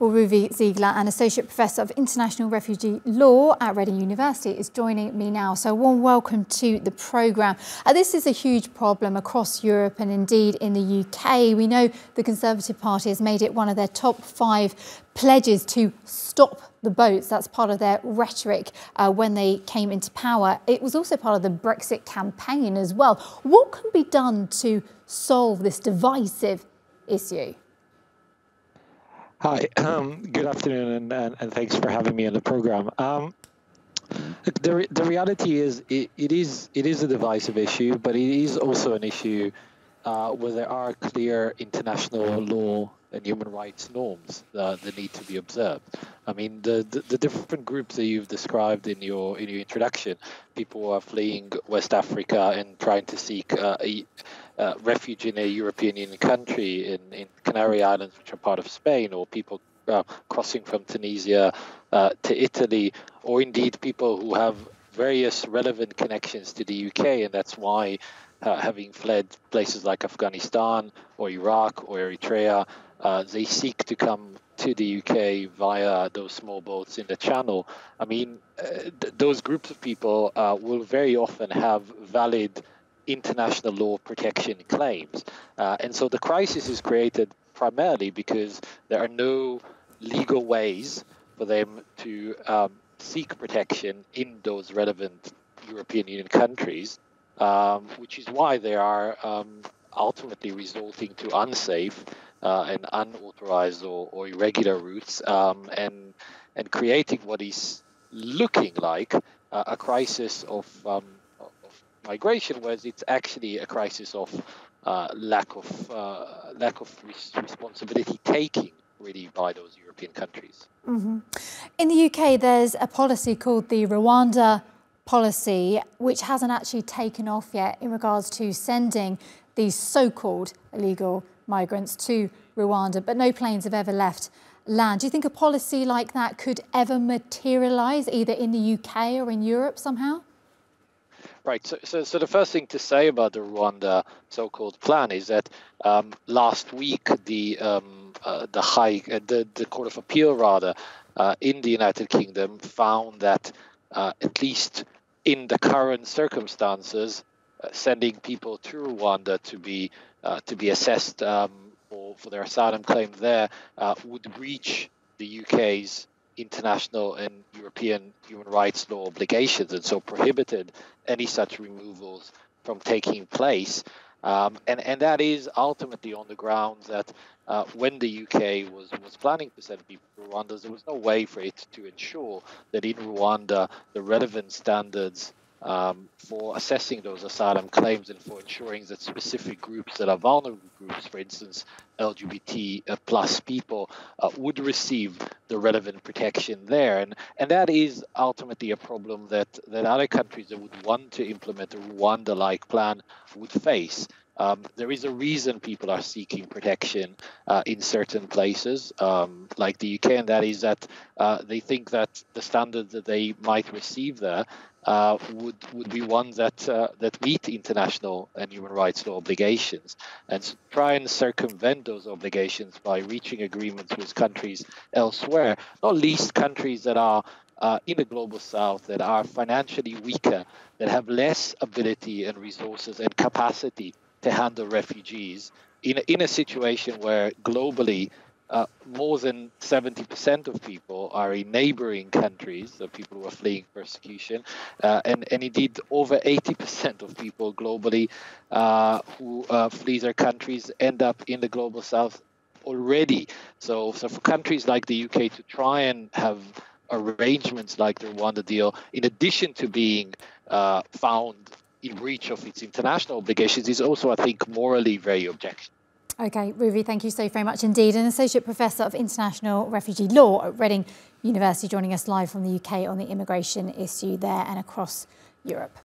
Well, Ruvi Ziegler, an Associate Professor of International Refugee Law at Reading University, is joining me now. So a warm welcome to the programme. This is a huge problem across Europe and indeed in the UK. We know the Conservative Party has made it one of their top 5 pledges to stop the boats. That's part of their rhetoric when they came into power. It was also part of the Brexit campaign as well. What can be done to solve this divisive issue? Hi, good afternoon, and thanks for having me on the program. The reality is it is a divisive issue, but it is also an issue where there are clear international law and human rights norms that need to be observed. I mean, the different groups that you've described in your introduction, people who are fleeing West Africa and trying to seek refuge in a European Union country, in Canary Islands, which are part of Spain, or people crossing from Tunisia to Italy, or indeed people who have various relevant connections to the UK, and that's why having fled places like Afghanistan or Iraq or Eritrea, they seek to come to the UK via those small boats in the Channel. I mean, those groups of people will very often have valid international law protection claims. And so the crisis is created primarily because there are no legal ways for them to seek protection in those relevant European Union countries, which is why they are ultimately resorting to unsafe and unauthorized or irregular routes, and creating what is looking like a crisis of migration, whereas it's actually a crisis of lack of responsibility taking really by those European countries. Mm-hmm. In the UK, there's a policy called the Rwanda policy, which hasn't actually taken off yet in regards to sending these so-called illegal migrants to Rwanda, but no planes have ever left land. Do you think a policy like that could ever materialise either in the UK or in Europe somehow? Right. So the first thing to say about the Rwanda so-called plan is that last week the Court of Appeal in the United Kingdom found that at least in the current circumstances, sending people to Rwanda to be assessed for their asylum claim there would breach the UK's international and European human rights law obligations, and so prohibited any such removals from taking place. And that is ultimately on the grounds that when the UK was planning to send people to Rwanda, there was no way for it to ensure that in Rwanda the relevant standards for assessing those asylum claims and for ensuring that specific groups that are vulnerable groups, for instance, LGBT plus people, would receive the relevant protection there. And that is ultimately a problem that other countries that would want to implement a Rwanda-like plan would face. There is a reason people are seeking protection in certain places, like the UK, and that is that they think that the standards that they might receive there would be ones that meet international and human rights law obligations, and so try and circumvent those obligations by reaching agreements with countries elsewhere, not least countries that are in the global south, that are financially weaker, that have less ability and resources and capacity to handle refugees in a situation where globally more than 70% of people are in neighboring countries, so people who are fleeing persecution, and indeed over 80% of people globally who flee their countries end up in the global south already. So for countries like the UK to try and have arrangements like the Rwanda deal, in addition to being found in breach of its international obligations, is also, I think, morally very objectionable. OK, Ruvi, thank you so very much indeed. An Associate Professor of International Refugee Law at Reading University, joining us live from the UK on the immigration issue there and across Europe.